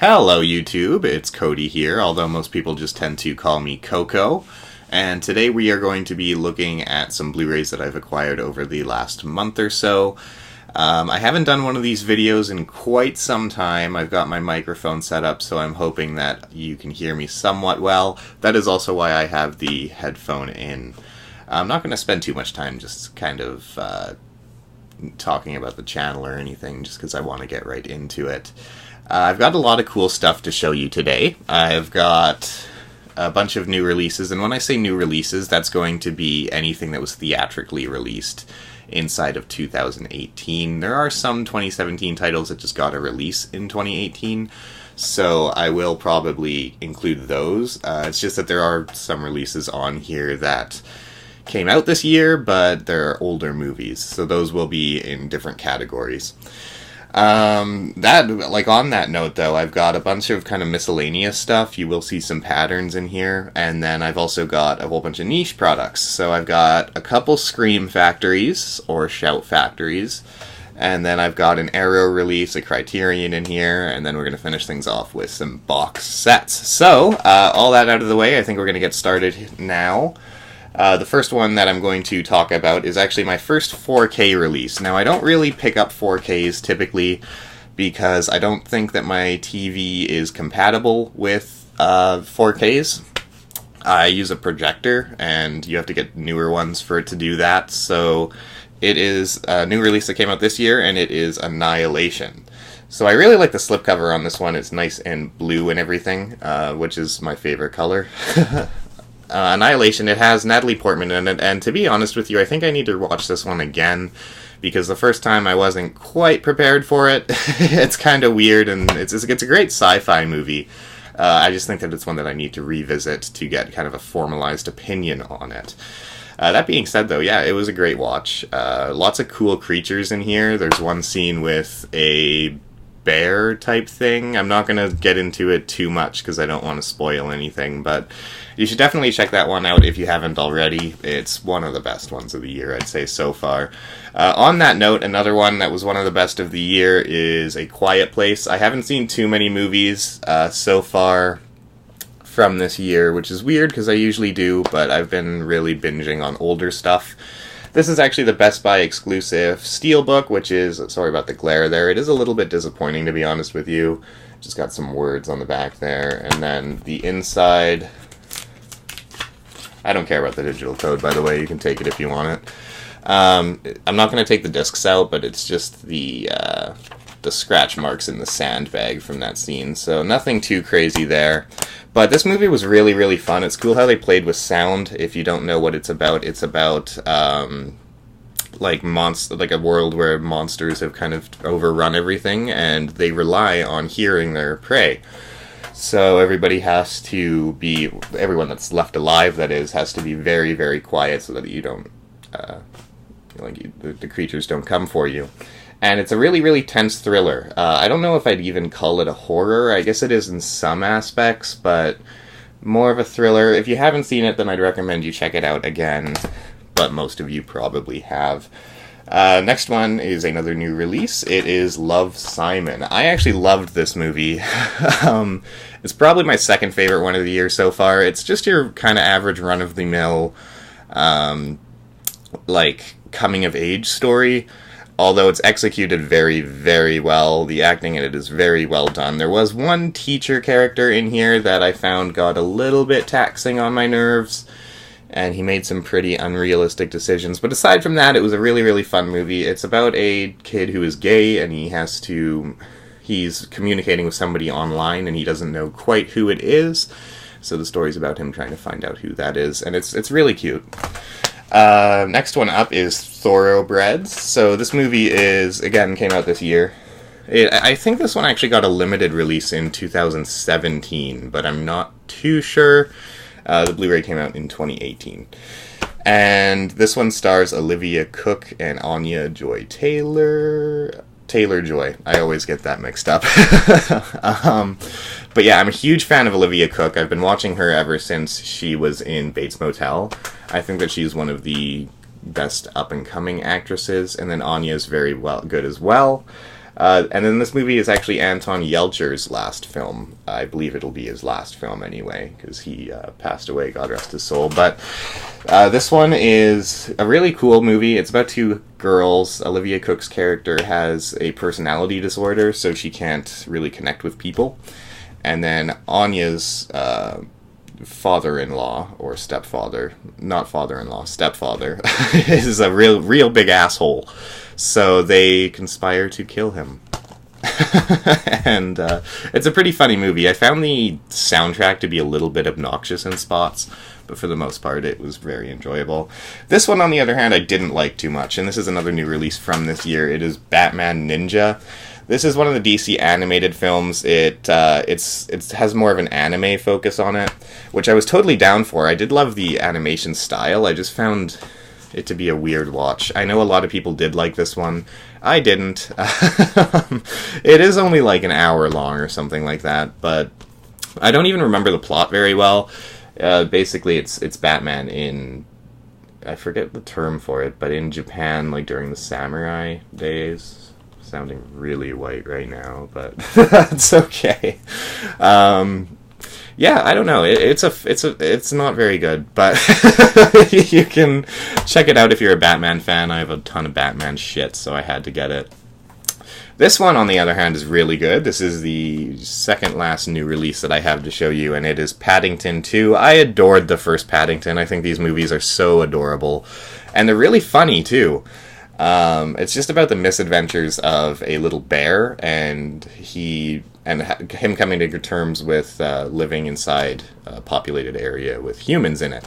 Hello YouTube, it's Cody here, although most people just tend to call me Coco. And today we are going to be looking at some Blu-rays that I've acquired over the last month or so. I haven't done one of these videos in quite some time. I've got my microphone set up, so I'm hoping that you can hear me somewhat well. That is also why I have the headphone in. I'm not going to spend too much time just kind of talking about the channel or anything, just because I want to get right into it. I've got a lot of cool stuff to show you today. I've got a bunch of new releases, and when I say new releases, that's going to be anything that was theatrically released inside of 2018. There are some 2017 titles that just got a release in 2018, so I will probably include those. It's just that there are some releases on here that came out this year, but they're older movies, so those will be in different categories. On that note though, I've got a bunch of kind of miscellaneous stuff. You will see some patterns in here, and then I've also got a whole bunch of niche products. So I've got a couple Scream factories, or Shout factories, and then I've got an Arrow release, a Criterion in here, and then we're going to finish things off with some box sets. So, all that out of the way, I think we're going to get started now. The first one that I'm going to talk about is actually my first 4K release. Now, I don't really pick up 4Ks typically because I don't think that my TV is compatible with 4Ks. I use a projector, and you have to get newer ones for it to do that. So it is a new release that came out this year, and it is Annihilation. So I really like the slipcover on this one. It's nice and blue and everything, which is my favorite color. Annihilation, it has Natalie Portman in it, and to be honest with you, I think I need to watch this one again, because the first time I wasn't quite prepared for it. It's kind of weird, and it's a great sci-fi movie. I just think that it's one that I need to revisit to get kind of a formalized opinion on it. That being said, though, yeah, it was a great watch. Lots of cool creatures in here. There's one scene with a bear type thing. I'm not going to get into it too much because I don't want to spoil anything, but you should definitely check that one out if you haven't already. It's one of the best ones of the year, I'd say, so far. On that note, another one that was one of the best of the year is A Quiet Place. I haven't seen too many movies so far from this year, which is weird because I usually do, but I've been really binging on older stuff. This is actually the Best Buy exclusive Steelbook, which is, sorry about the glare there, it is a little bit disappointing, to be honest with you. Just got some words on the back there, and then the inside, I don't care about the digital code, by the way, you can take it if you want it. I'm not going to take the discs out, but it's just the scratch marks in the sandbag from that scene, so nothing too crazy there. But this movie was really, really fun. It's cool how they played with sound. If you don't know what it's about like a world where monsters have kind of overrun everything, and they rely on hearing their prey. So everyone that's left alive, that is, has to be very, very quiet so that you don't, the creatures don't come for you. And it's a really, really tense thriller. I don't know if I'd even call it a horror. I guess it is in some aspects, but more of a thriller. If you haven't seen it, then I'd recommend you check it out again, but most of you probably have. Next one is another new release. It is Love, Simon. I actually loved this movie. It's probably my second favorite one of the year so far. It's just your kind of average run-of-the-mill, coming-of-age story. Although it's executed very, very well. The acting in it is very well done. There was one teacher character in here that I found got a little bit taxing on my nerves, and he made some pretty unrealistic decisions. But aside from that, it was a really, really fun movie. It's about a kid who is gay, and he's communicating with somebody online, and he doesn't know quite who it is. So the story's about him trying to find out who that is, and it's really cute. Next one up is Thoroughbreds. So this movie came out this year. I think this one actually got a limited release in 2017, but I'm not too sure. The Blu-ray came out in 2018. And this one stars Olivia Cooke and Anya Joy-Taylor. Taylor-Joy. I always get that mixed up. But yeah, I'm a huge fan of Olivia Cooke. I've been watching her ever since she was in Bates Motel. I think that she's one of the best up-and-coming actresses, and then Anya's very good as well. And then this movie is actually Anton Yelchin's last film. I believe it'll be his last film anyway, because he passed away, God rest his soul. But this one is a really cool movie. It's about two girls. Olivia Cooke's character has a personality disorder, so she can't really connect with people. And then Anya's father-in-law, or stepfather, not father-in-law, stepfather, is a real big asshole. So they conspire to kill him. And it's a pretty funny movie. I found the soundtrack to be a little bit obnoxious in spots, but for the most part it was very enjoyable. This one, on the other hand, I didn't like too much, and this is another new release from this year. It is Batman Ninja. This is one of the DC animated films. It has more of an anime focus on it, which I was totally down for. I did love the animation style. I just found it to be a weird watch. I know a lot of people did like this one. I didn't. It is only like an hour long or something like that, but I don't even remember the plot very well. Basically, it's Batman in, I forget the term for it, but in Japan, like during the samurai days. Sounding really white right now, but that's okay. Yeah, I don't know. It's not very good, but you can check it out if you're a Batman fan. I have a ton of Batman shit, so I had to get it. This one, on the other hand, is really good. This is the second last new release that I have to show you, and it is Paddington 2. I adored the first Paddington. I think these movies are so adorable, and they're really funny, too. It's just about the misadventures of a little bear, and him coming to terms with living inside a populated area with humans in it.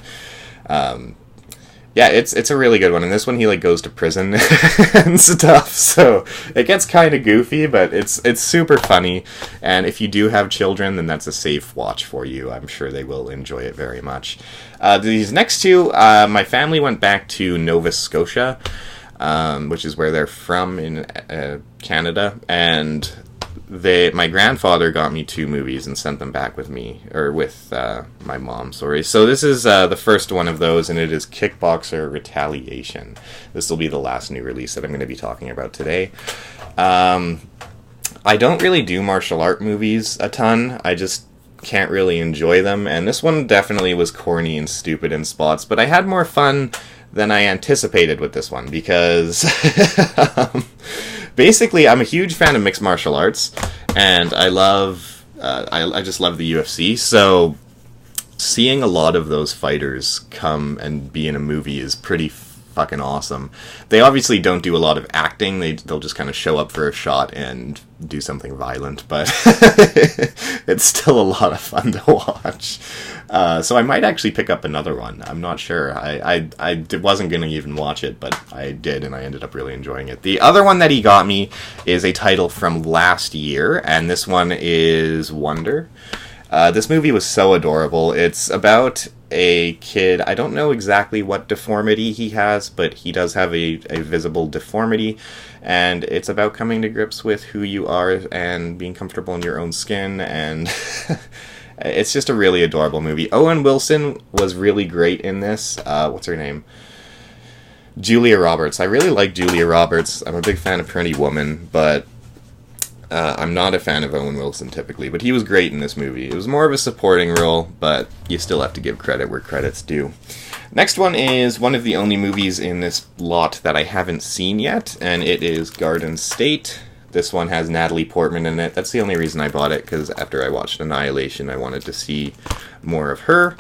Yeah, it's a really good one. And this one, he like goes to prison and stuff, so it gets kind of goofy, but it's super funny. And if you do have children, then that's a safe watch for you. I'm sure they will enjoy it very much. These next two, my family went back to Nova Scotia, which is where they're from in Canada, and my grandfather got me 2 movies and sent them back with me, or with my mom, sorry. So this is the first one of those, and it is Kickboxer Retaliation. This will be the last new release that I'm going to be talking about today. I don't really do martial art movies a ton. I just can't really enjoy them, and this one definitely was corny and stupid in spots, but I had more fun than I anticipated with this one, because basically I'm a huge fan of mixed martial arts, and I just love the UFC, so seeing a lot of those fighters come and be in a movie is pretty fucking awesome. They obviously don't do a lot of acting, they'll just kind of show up for a shot and do something violent, but it's still a lot of fun to watch. So I might actually pick up another one. I'm not sure. I wasn't going to even watch it, but I did, and I ended up really enjoying it. The other one that he got me is a title from last year, and this one is Wonder. This movie was so adorable. It's about a kid. I don't know exactly what deformity he has, but he does have a visible deformity, and it's about coming to grips with who you are and being comfortable in your own skin, and it's just a really adorable movie. Owen Wilson was really great in this. What's her name? Julia Roberts. I really like Julia Roberts. I'm a big fan of Pretty Woman, but I'm not a fan of Owen Wilson typically, but he was great in this movie. It was more of a supporting role, but you still have to give credit where credit's due. Next one is one of the only movies in this lot that I haven't seen yet, and it is Garden State. This one has Natalie Portman in it. That's the only reason I bought it, because after I watched Annihilation, I wanted to see more of her.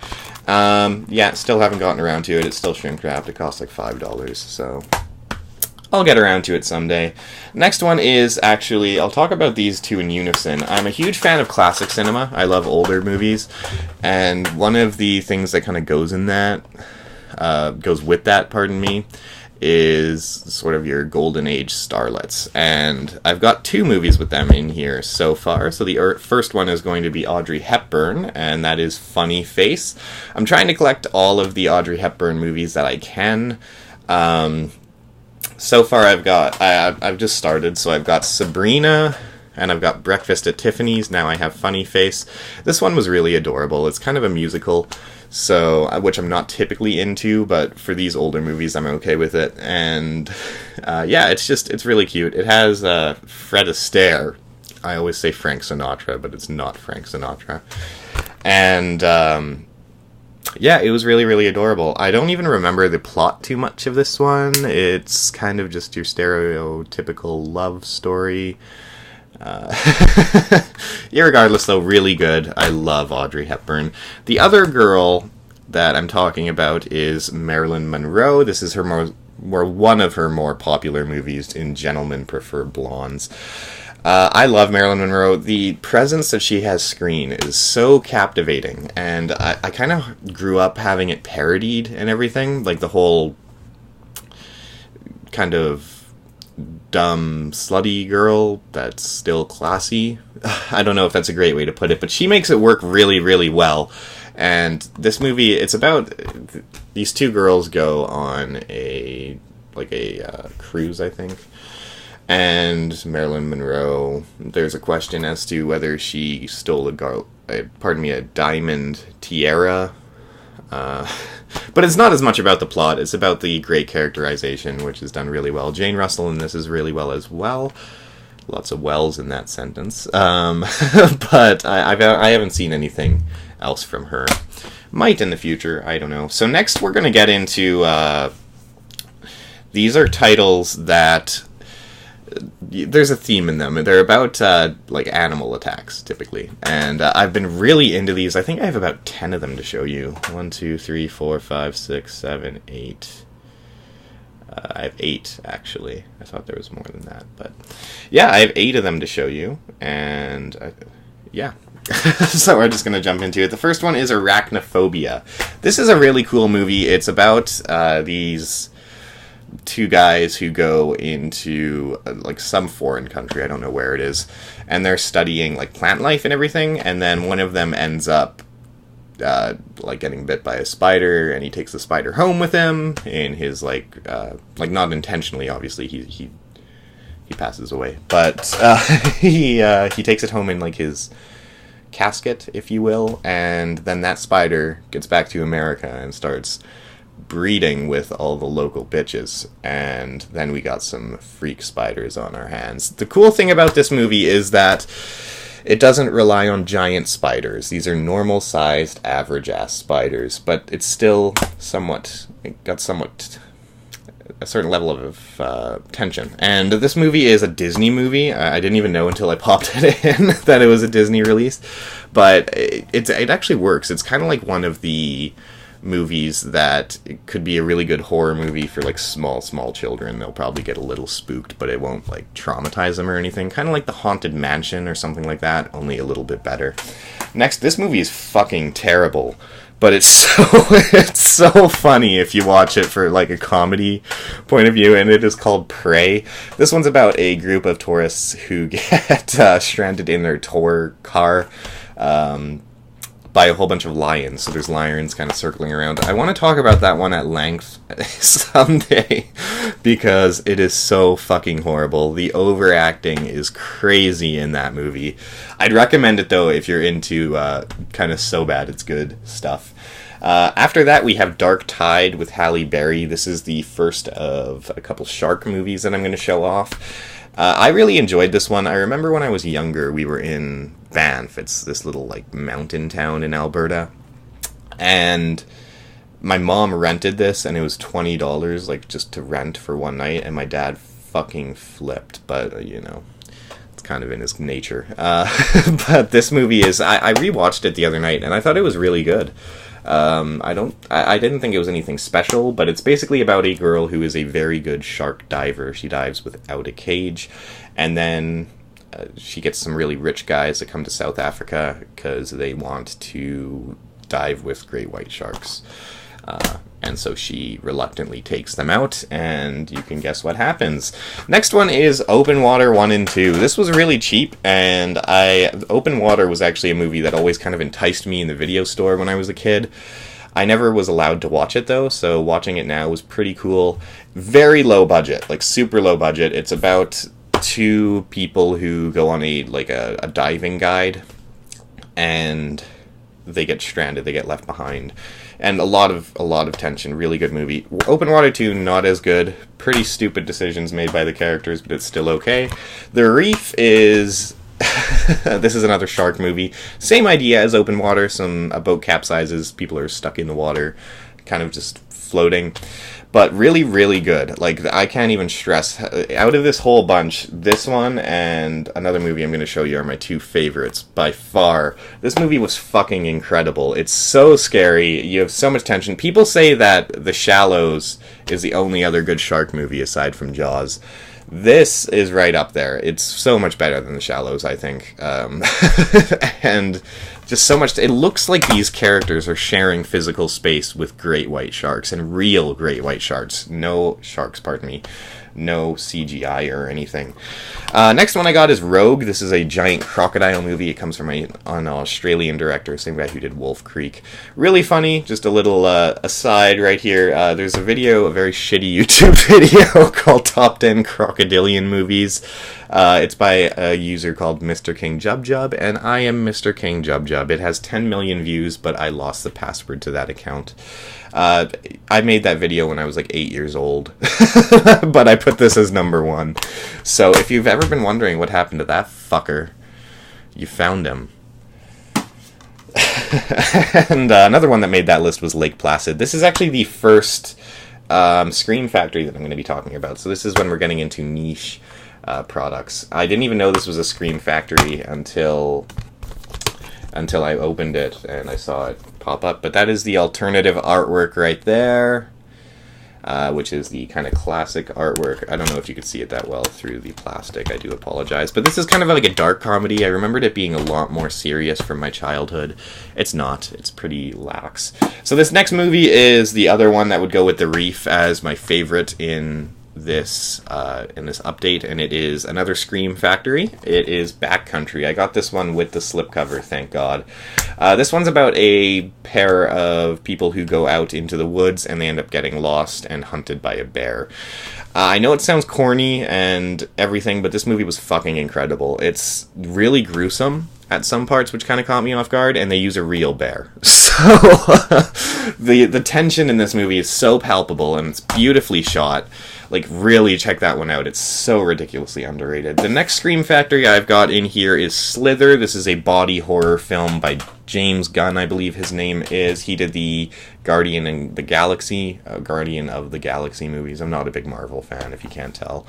Yeah, still haven't gotten around to it. It's still shrink wrapped. It costs like $5, so I'll get around to it someday. Next one is actually, I'll talk about these two in unison. I'm a huge fan of classic cinema. I love older movies, and one of the things that kind of goes with that, is sort of your golden age starlets. And I've got 2 movies with them in here so far. So the first one is going to be Audrey Hepburn, and that is Funny Face. I'm trying to collect all of the Audrey Hepburn movies that I can. So far I've just started, so I've got Sabrina, and I've got Breakfast at Tiffany's, Now I Have Funny Face. This one was really adorable. It's kind of a musical, so which I'm not typically into, but for these older movies, I'm okay with it. And yeah, it's really cute. It has Fred Astaire. I always say Frank Sinatra, but it's not Frank Sinatra. And yeah, it was really, really adorable. I don't even remember the plot too much of this one. It's kind of just your stereotypical love story. Irregardless, though, really good. I love Audrey Hepburn. The other girl that I'm talking about is Marilyn Monroe. This is one of her more popular movies in Gentlemen Prefer Blondes. I love Marilyn Monroe. The presence that she has screen is so captivating, and I kind of grew up having it parodied and everything, like the whole kind of dumb, slutty girl that's still classy. I don't know if that's a great way to put it, but she makes it work really, really well. And this movie, it's about these two girls go on a cruise, I think. And Marilyn Monroe, there's a question as to whether she stole a diamond tiara. But it's not as much about the plot. It's about the great characterization, which is done really well. Jane Russell in this is really well as well. Lots of wells in that sentence. But I haven't seen anything else from her. Might in the future, I don't know. So next we're going to get into... these are titles that... there's a theme in them. They're about animal attacks, typically. And I've been really into these. I think I have about 10 of them to show you. 1, 2, 3, 4, 5, 6, 7, 8. I have 8, actually. I thought there was more than that. But yeah, I have 8 of them to show you. And yeah. So we're just going to jump into it. The first one is Arachnophobia. This is a really cool movie. It's about these... two guys who go into some foreign country, I don't know where it is, and they're studying plant life and everything, and then one of them ends up getting bit by a spider, and he takes the spider home with him in his not intentionally, obviously he passes away, but he takes it home in his casket, if you will, and then that spider gets back to America and starts breeding with all the local bitches, and then we got some freak spiders on our hands. The cool thing about this movie is that it doesn't rely on giant spiders. These are normal-sized, average-ass spiders, but it's still got a certain level of tension. And this movie is a Disney movie. I didn't even know until I popped it in that it was a Disney release, but it actually works. It's kind of like one of the movies that it could be a really good horror movie for small children. They'll probably get a little spooked, but it won't traumatize them or anything. Kind of like The Haunted Mansion or something like that, only a little bit better. Next, this movie is fucking terrible, but it's so funny if you watch it for a comedy point of view, and it is called Prey. This one's about a group of tourists who get stranded in their tour car by a whole bunch of lions. So there's lions kind of circling around. I want to talk about that one at length someday because it is so fucking horrible. The overacting is crazy in that movie. I'd recommend it though if you're into kind of so bad it's good stuff. After that we have Dark Tide with Halle Berry. This is the first of a couple shark movies that I'm going to show off. I really enjoyed this one. I remember when I was younger, we were in Banff. It's this little mountain town in Alberta, and my mom rented this, and it was $20 just to rent for one night, and my dad fucking flipped, but it's kind of in his nature. But this movie is, I rewatched it the other night, and I thought it was really good. I didn't think it was anything special, but it's basically about a girl who is a very good shark diver. She dives without a cage, and then she gets some really rich guys that come to South Africa because they want to dive with great white sharks. And so she reluctantly takes them out, and you can guess what happens. Next one is Open Water 1 and 2. This was really cheap, and Open Water was actually a movie that always kind of enticed me in the video store when I was a kid. I never was allowed to watch it, though, so watching it now was pretty cool. Very low budget, super low budget. It's about two people who go on a diving guide, and they get stranded, they get left behind, and a lot of tension. Really good movie. Open Water 2, not as good. Pretty stupid decisions made by the characters, but it's still okay. The Reef is this is another shark movie. Same idea as Open Water. A boat capsizes, people are stuck in the water, kind of just floating. But really, really good. Like, I can't even stress. Out of this whole bunch, this one and another movie I'm going to show you are my two favorites by far. This movie was fucking incredible. It's so scary. You have so much tension. People say that The Shallows is the only other good shark movie aside from Jaws. This is right up there. It's so much better than The Shallows, I think. And just so much. It looks like these characters are sharing physical space with great white sharks, and real great white sharks. No CGI or anything. Next one I got is Rogue. This is a giant crocodile movie. It comes from an Australian director, same guy who did Wolf Creek. Really funny. Just a little aside right here. There's a very shitty YouTube video called Top 10 Crocodilian Movies. It's by a user called Mr. King Jub Jub, and I am Mr. King Jub Jub. It has 10 million views, but I lost the password to that account. I made that video when I was like 8 years old, but I put this as number 1. So if you've ever been wondering what happened to that fucker, you found him. And another one that made that list was Lake Placid. This is actually the first Scream Factory that I'm going to be talking about. So this is when we're getting into niche products. I didn't even know this was a Scream Factory until I opened it and I saw it pop up. But that is the alternative artwork right there, which is the kind of classic artwork. I don't know if you could see it that well through the plastic. I do apologize. But this is kind of like a dark comedy. I remembered it being a lot more serious from my childhood. It's not. It's pretty lax. So this next movie is the other one that would go with The Reef as my favorite in this update, and it is another Scream Factory. It is Backcountry. I got this one with the slipcover, thank God. This one's about a pair of people who go out into the woods and they end up getting lost and hunted by a bear. I know it sounds corny and everything, but this movie was fucking incredible. It's really gruesome at some parts, which kind of caught me off guard, and they use a real bear. So the tension in this movie is so palpable, and it's beautifully shot. Like, really check that one out. It's so ridiculously underrated. The next Scream Factory I've got in here is Slither. This is a body horror film by James Gunn, I believe his name is. He did the Guardian of the Galaxy movies. I'm not a big Marvel fan, if you can't tell.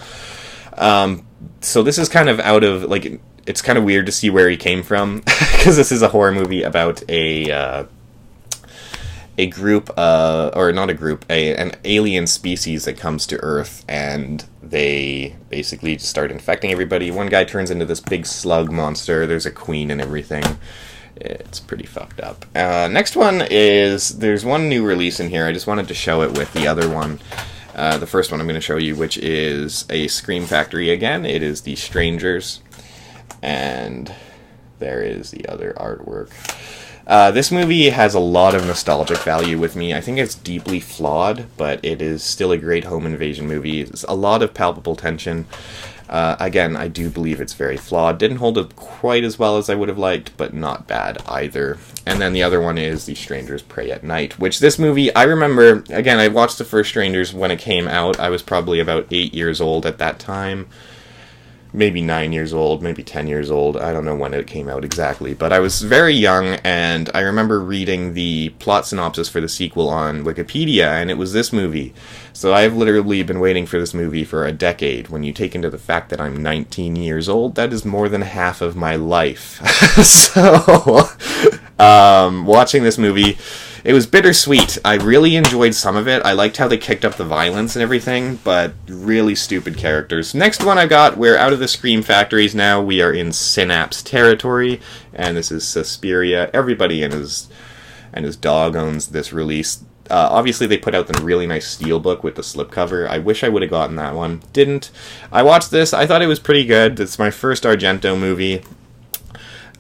So this is kind of out of, like, it's kind of weird to see where he came from, because this is a horror movie about an alien species that comes to Earth, and they basically just start infecting everybody. One guy turns into this big slug monster. There's a queen and everything. It's pretty fucked up. Next one is, there's one new release in here. I just wanted to show it with the other one. The first one I'm going to show you, which is a Scream Factory again. It is The Strangers. And there is the other artwork. This movie has a lot of nostalgic value with me. I think it's deeply flawed, but it is still a great home invasion movie. It's a lot of palpable tension. Again, I do believe it's very flawed. Didn't hold up quite as well as I would have liked, but not bad either. And then the other one is The Strangers Prey at Night, which this movie, I remember, again, I watched the first Strangers when it came out. I was probably about 8 years old at that time. Maybe 9 years old, maybe 10 years old. I don't know when it came out exactly. But I was very young, and I remember reading the plot synopsis for the sequel on Wikipedia, and it was this movie. So I've literally been waiting for this movie for a decade. When you take into the fact that I'm 19 years old, that is more than half of my life. So, watching this movie, it was bittersweet. I really enjoyed some of it. I liked how they kicked up the violence and everything, but really stupid characters. Next one I got, we're out of the Scream Factories now. We are in Synapse territory, and this is Suspiria. Everybody and his dog owns this release. Obviously, they put out the really nice steelbook with the slipcover. I wish I would have gotten that one. Didn't. I watched this. I thought it was pretty good. It's my first Argento movie.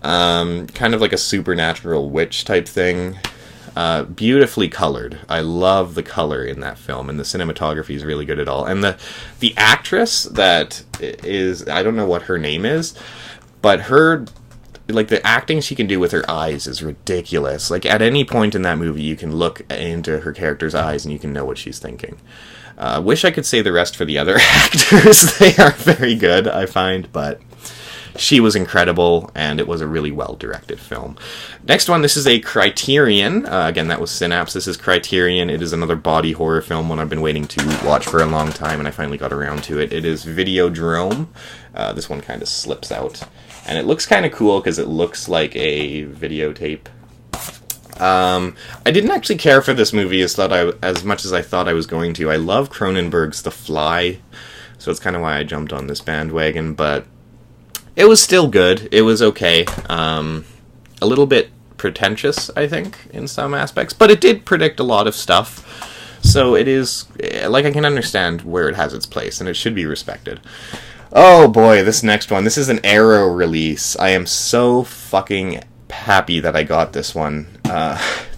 Kind of like a supernatural witch type thing. Beautifully colored. I love the color in that film, and the cinematography is really good at all. And the actress that is, I don't know what her name is, but her, like, the acting she can do with her eyes is ridiculous. Like, at any point in that movie, you can look into her character's eyes and you can know what she's thinking. Wish I could say the rest for the other actors. They are very good, I find, but she was incredible, and it was a really well-directed film. Next one, this is a Criterion. Again, that was Synapse. This is Criterion. It is another body horror film, one I've been waiting to watch for a long time, and I finally got around to it. It is Videodrome. This one kind of slips out. And it looks kind of cool because it looks like a videotape. I didn't actually care for this movie as much as I thought I was going to. I love Cronenberg's The Fly, so it's kind of why I jumped on this bandwagon, but it was still good. It was okay. A little bit pretentious, I think, in some aspects, but it did predict a lot of stuff, so it is, like, I can understand where it has its place, and it should be respected. Oh boy, this next one. This is an Arrow release. I am so fucking happy that I got this one.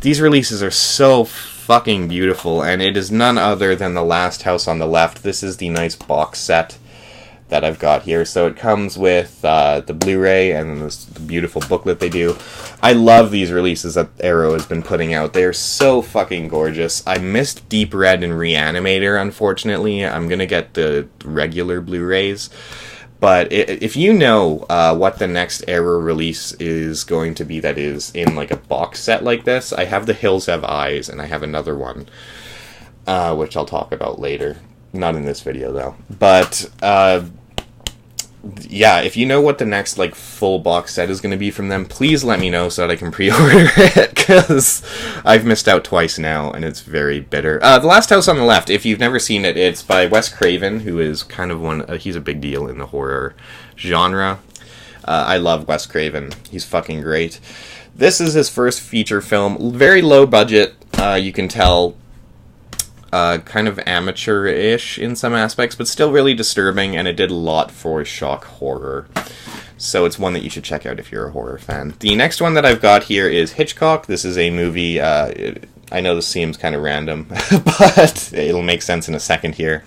These releases are so fucking beautiful, and it is none other than The Last House on the Left. This is the nice box set that I've got here. So it comes with the Blu-ray and the beautiful booklet they do. I love these releases that Arrow has been putting out. They are so fucking gorgeous. I missed Deep Red and Reanimator, unfortunately. I'm gonna get the regular Blu-rays. But if you know what the next Arrow release is going to be that is in, like, a box set like this, I have The Hills Have Eyes, and I have another one, which I'll talk about later. Not in this video, though. But, yeah, if you know what the next, like, full box set is going to be from them, please let me know so that I can pre-order it, because I've missed out twice now, and it's very bitter. The Last House on the Left, if you've never seen it, it's by Wes Craven, who is kind of he's a big deal in the horror genre. I love Wes Craven. He's fucking great. This is his first feature film. Very low budget, you can tell. Kind of amateur-ish in some aspects, but still really disturbing, and it did a lot for shock horror. So it's one that you should check out if you're a horror fan. The next one that I've got here is Hitchcock. This is a movie, I know this seems kind of random, but it'll make sense in a second here.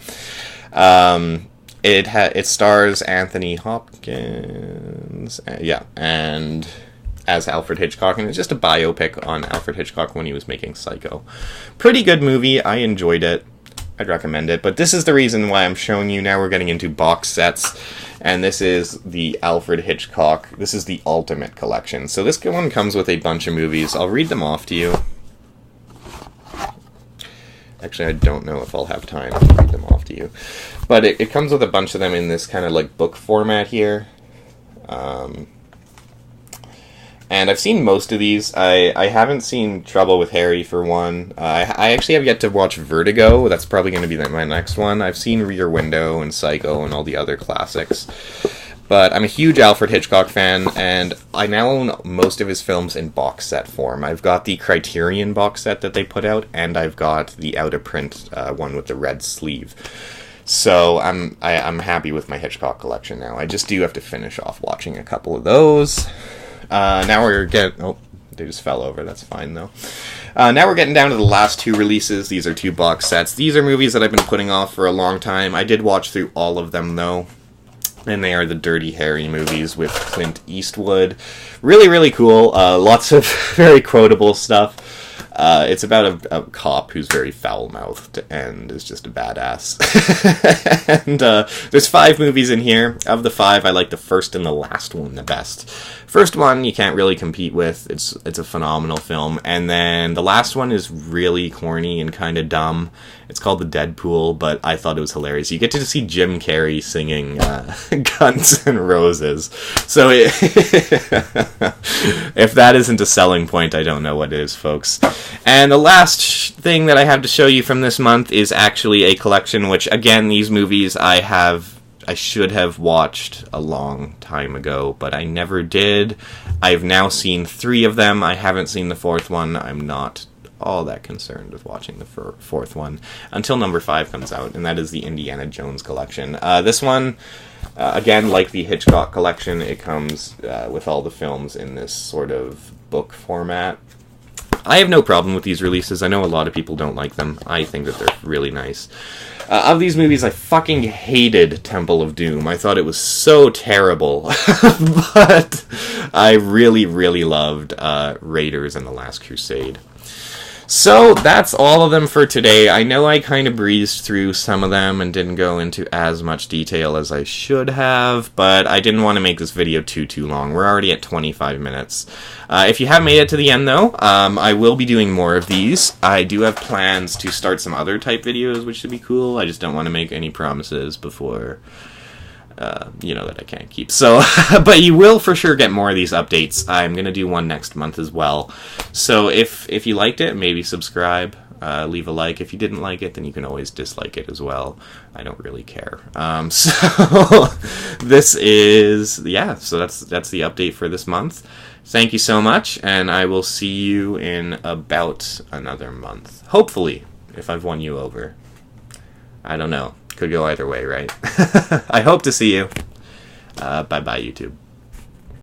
It stars Anthony Hopkins, and as Alfred Hitchcock, and it's just a biopic on Alfred Hitchcock when he was making Psycho. Pretty good movie. I enjoyed it. I'd recommend it. But this is the reason why I'm showing you now. We're getting into box sets, and this is the Alfred Hitchcock. This is the Ultimate Collection. So this one comes with a bunch of movies. I'll read them off to you. Actually, I don't know if I'll have time to read them off to you. But it comes with a bunch of them in this kind of like book format here. And I've seen most of these. I haven't seen Trouble with Harry, for one. I actually have yet to watch Vertigo. That's probably going to be my next one. I've seen Rear Window and Psycho and all the other classics. But I'm a huge Alfred Hitchcock fan, and I now own most of his films in box set form. I've got the Criterion box set that they put out, and I've got the out-of-print one with the red sleeve. So I'm happy with my Hitchcock collection now. I just do have to finish off watching a couple of those. Now we're getting... Oh, they just fell over. That's fine, though. Now we're getting down to the last two releases. These are two box sets. These are movies that I've been putting off for a long time. I did watch through all of them, though. And they are the Dirty Harry movies with Clint Eastwood. Really, really cool. Lots of very quotable stuff. It's about a cop who's very foul-mouthed and is just a badass. And there's 5 movies in here. Of the 5, I like the first and the last one the best. First one you can't really compete with. It's a phenomenal film. And then the last one is really corny and kind of dumb. It's called The Deadpool, but I thought it was hilarious. You get to see Jim Carrey singing Guns N' Roses. So if that isn't a selling point, I don't know what is, folks. And the last thing that I have to show you from this month is actually a collection, which, again, these movies I should have watched a long time ago, but I never did. I've now seen 3 of them. I haven't seen the 4th one. I'm not all that concerned with watching the 4th one until number 5 comes out, and that is the Indiana Jones collection. This one, again, like the Hitchcock collection, it comes with all the films in this sort of book format. I have no problem with these releases. I know a lot of people don't like them. I think that they're really nice. Of these movies, I fucking hated Temple of Doom. I thought it was so terrible. But I really, really loved Raiders and the Last Crusade. So that's all of them for today. I know I kind of breezed through some of them and didn't go into as much detail as I should have, but I didn't want to make this video too long. We're already at 25 minutes. If you have made it to the end, though, I will be doing more of these. I do have plans to start some other type videos, which should be cool. I just don't want to make any promises before... that I can't keep. So, but you will for sure get more of these updates. I'm going to do one next month as well. So if you liked it, maybe subscribe, leave a like. If you didn't like it, then you can always dislike it as well. I don't really care. So this is, so that's the update for this month. Thank you so much, and I will see you in about another month. Hopefully, if I've won you over. I don't know. Could go either way, right? I hope to see you. Bye-bye, YouTube.